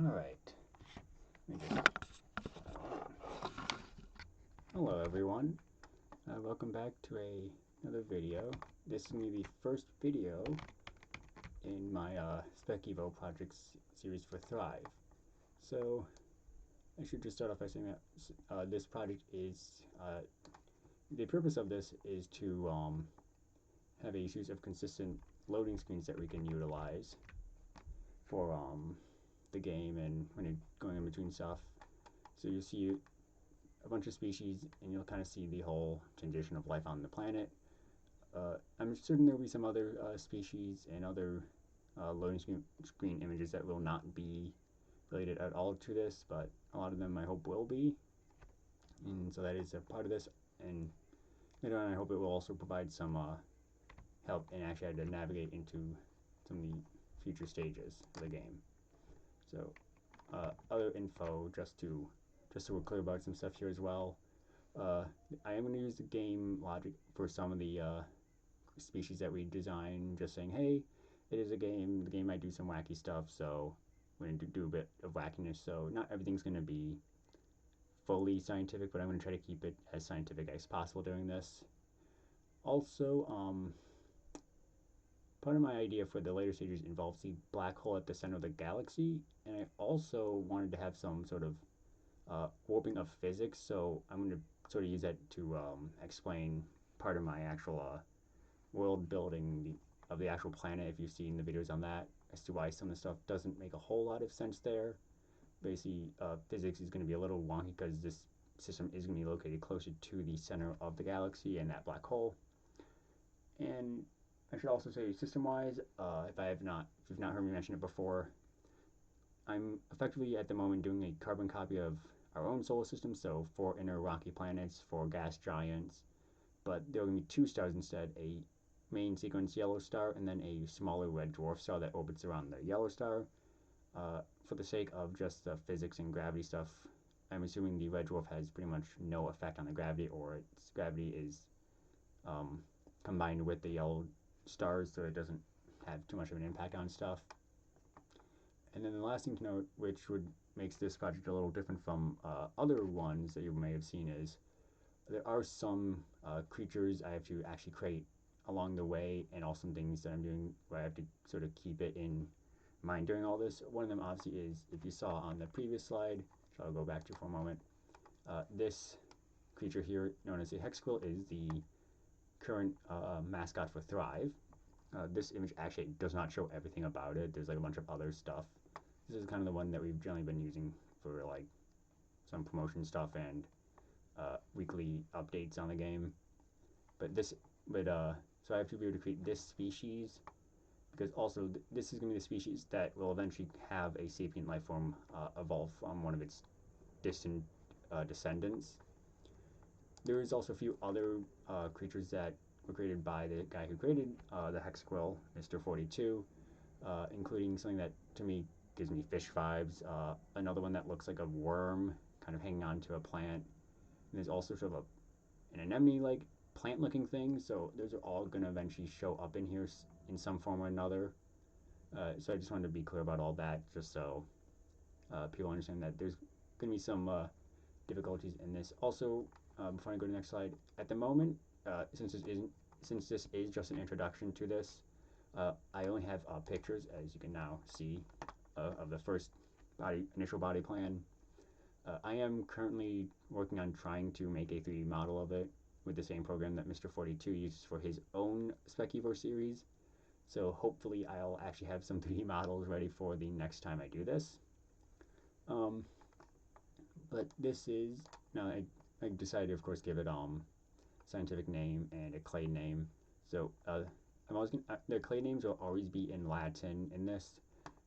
Alright. Hello everyone. Welcome back to another video. This is going to be the first video in my Spec Evo project series for Thrive. So I should just start off by saying that this project is, the purpose of this is to have a series of consistent loading screens that we can utilize for the game and when you're going in between stuff. So you see a bunch of species and you'll kind of see the whole transition of life on the planet. I'm certain there will be some other species and other loading screen images that will not be related at all to this, but a lot of them I hope will be. And so that is a part of this, and later on I hope it will also provide some help in actually how to navigate into some of the future stages of the game. So other info, just so we're clear about some stuff here as well. I am going to use the game logic for some of the species that we design, just saying, hey, it is a game, the game might do some wacky stuff, so we're going to do a bit of wackiness. So not everything's going to be fully scientific, but I'm going to try to keep it as scientific as possible during this. Also, part of my idea for the later stages involves the black hole at the center of the galaxy, and I also wanted to have some sort of warping of physics, so I'm going to sort of use that to explain part of my actual world building of the actual planet, if you've seen the videos on that, as to why some of the stuff doesn't make a whole lot of sense there. Basically, physics is going to be a little wonky because this system is going to be located closer to the center of the galaxy and that black hole. And I should also say, system-wise, if you've not heard me mention it before, I'm effectively at the moment doing a carbon copy of our own solar system, so 4 inner rocky planets, 4 gas giants, but there are going to be 2 stars instead, a main sequence yellow star and then a smaller red dwarf star that orbits around the yellow star. For the sake of just the physics and gravity stuff, I'm assuming the red dwarf has pretty much no effect on the gravity, or its gravity is combined with the yellow stars, so it doesn't have too much of an impact on stuff. And then the last thing to note, which makes this project a little different from other ones that you may have seen, is there are some creatures I have to actually create along the way, and also some things that I'm doing where I have to sort of keep it in mind during all this. One of them obviously is, if you saw on the previous slide, which I'll go back to for a moment, this creature here, known as a hexaquill, is the current mascot for Thrive. This image actually does not show everything about it. There's like a bunch of other stuff. This is kind of the one that we've generally been using for like some promotion stuff and weekly updates on the game. So I have to be able to create this species, because also this is going to be the species that will eventually have a sapient life form evolve from one of its distant descendants. There is also a few other creatures that were created by the guy who created the hexaquill, Mr. 42, including something that to me gives me fish vibes, another one that looks like a worm kind of hanging onto a plant, and there's also sort of an anemone-like plant-looking thing, so those are all going to eventually show up in here in some form or another. So I just wanted to be clear about all that, just so people understand that there's going to be some difficulties in this. Also, before I go to the next slide, at the moment, since this is just an introduction to this, I only have pictures, as you can now see, of the first initial body plan. I am currently working on trying to make a 3D model of it with the same program that Mr. 42 uses for his own Spec Evo series. So hopefully I'll actually have some 3D models ready for the next time I do this. But this is, now I decided to of course give it scientific name and a clade name. So I'm always gonna, the clade names will always be in Latin in this,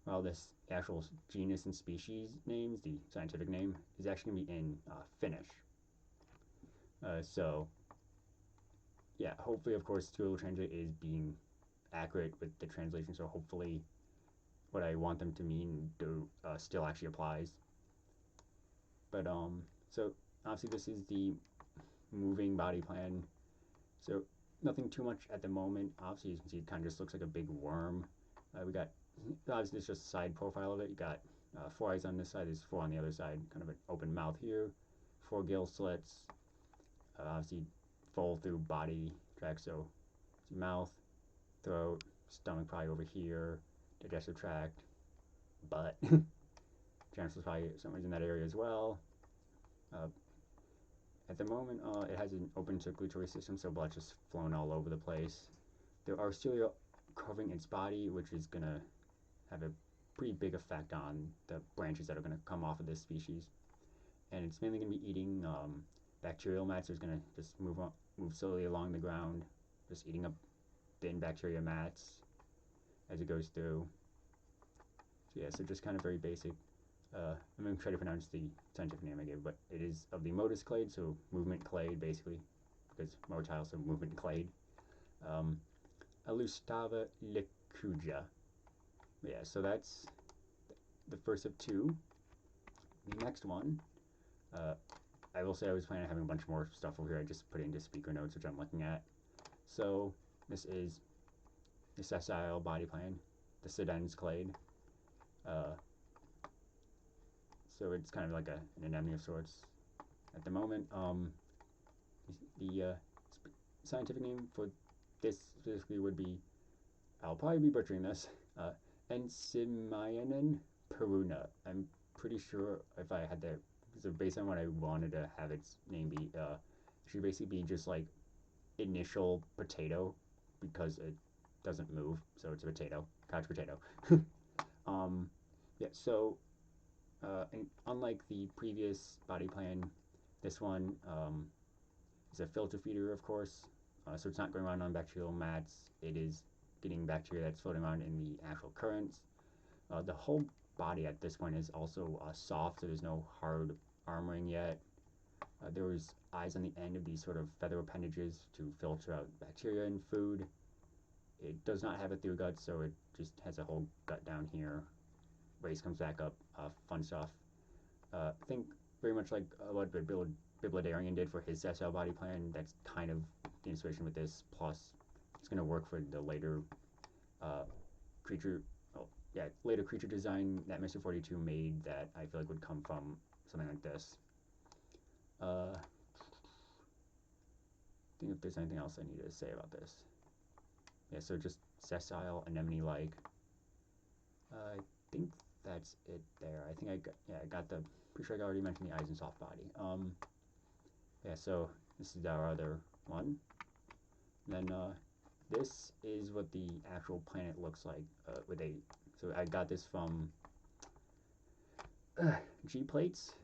while this actual genus and species names, the scientific name, is actually going to be in Finnish. So yeah, hopefully of course Google Translate is being accurate with the translation, so hopefully what I want them to mean still actually applies. But so obviously this is the moving body plan, so nothing too much at the moment. Obviously you can see it kind of just looks like a big worm. We got, obviously it's just a side profile of it. You got 4 eyes on this side, there's 4 on the other side, kind of an open mouth here, 4 gill slits, obviously full through body tract, so mouth, throat, stomach probably over here, digestive tract, butt, genitals probably somewhere in that area as well. At the moment, it has an open circulatory system, so blood's just flowing all over the place. There are cilia covering its body, which is going to have a pretty big effect on the branches that are going to come off of this species. And it's mainly going to be eating bacterial mats. So it's going to just move slowly along the ground, just eating up thin bacteria mats as it goes through. So yeah, so just kind of very basic. I'm going to try to pronounce the scientific name I gave, but it is of the modus clade, so movement clade basically, because motile, so movement clade. Alustava licuja. Yeah, so that's the first of 2. The next one, I will say I was planning on having a bunch more stuff over here. I just put it into speaker notes, which I'm looking at. So this is the sessile body plan, the sedens clade. So it's kind of like an anemone of sorts at the moment. The scientific name for this specifically would be, I'll probably be butchering this, Ensimyanen peruna. I'm pretty sure if I had that, so based on what I wanted to have its name be, it should basically be just like initial potato, because it doesn't move, so it's a potato, couch potato. Yeah, so and unlike the previous body plan, this one is a filter feeder, of course, so it's not going around on bacterial mats. It is getting bacteria that's floating around in the actual currents. The whole body at this point is also soft, so there's no hard armoring yet. There was eyes on the end of these sort of feather appendages to filter out bacteria in food. It does not have a through gut, so it just has a whole gut down here. Waste comes back up, fun stuff. I think very much like what Bibliodarian did for his sessile body plan. That's kind of the inspiration with this, plus it's going to work for the later creature, later creature design that Mr. 42 made that I feel like would come from something like this. Think if there's anything else I need to say about this. Yeah, so just sessile, anemone-like. I think that's it there. I think I got the, pretty sure I already mentioned the eyes and soft body. Yeah, so this is our other one. And then this is what the actual planet looks like so I got this from G-Plates,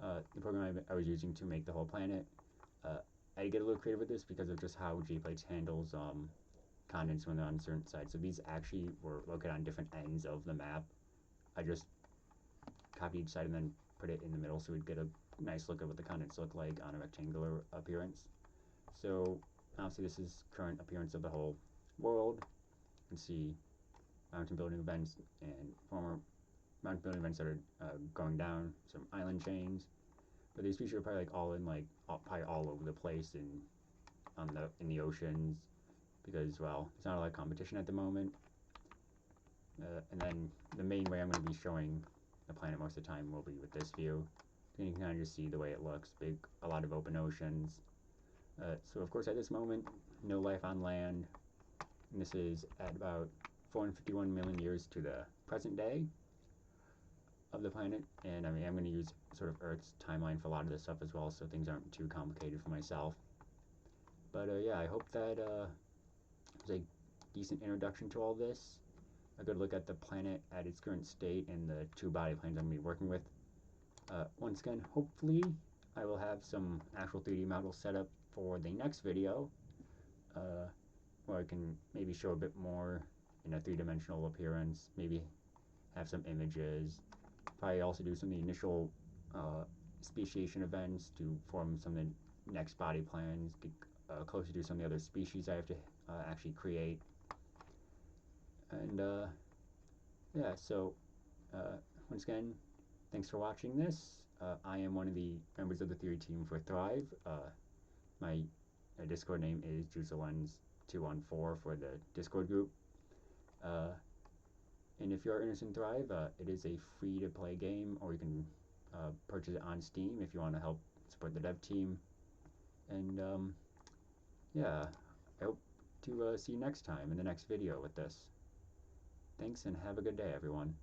the program I was using to make the whole planet. I get a little creative with this because of just how G-Plates handles continents when they're on certain sides. So these actually were located on different ends of the map. I just copied each side and then put it in the middle so we'd get a nice look at what the continents look like on a rectangular appearance. So obviously this is current appearance of the whole world. You can see mountain building events and former mountain building events that are going down, some island chains. But these species are probably like probably all over the place in the oceans, because, well, there's not a lot of competition at the moment. And then the main way I'm going to be showing the planet most of the time will be with this view. You can kind of just see the way it looks. A lot of open oceans. So of course at this moment, no life on land. And this is at about 451 million years to the present day of the planet. And I mean, I'm going to use sort of Earth's timeline for a lot of this stuff as well, so things aren't too complicated for myself. But yeah, I hope that was a decent introduction to all this. A good look at the planet at its current state and the 2 body plans I'm going to be working with. Once again, hopefully I will have some actual 3D models set up for the next video, where I can maybe show a bit more in a 3-dimensional appearance, maybe have some images, probably also do some of the initial speciation events to form some of the next body plans, get closer to some of the other species I have to actually create. And yeah, so once again, thanks for watching this. I am one of the members of the theory team for Thrive. My Discord name is JuiceLens214 for the Discord group. And if you are interested in Thrive, it is a free to play game, or you can purchase it on Steam if you want to help support the dev team. And yeah, I hope to see you next time in the next video with this. Thanks and have a good day, everyone.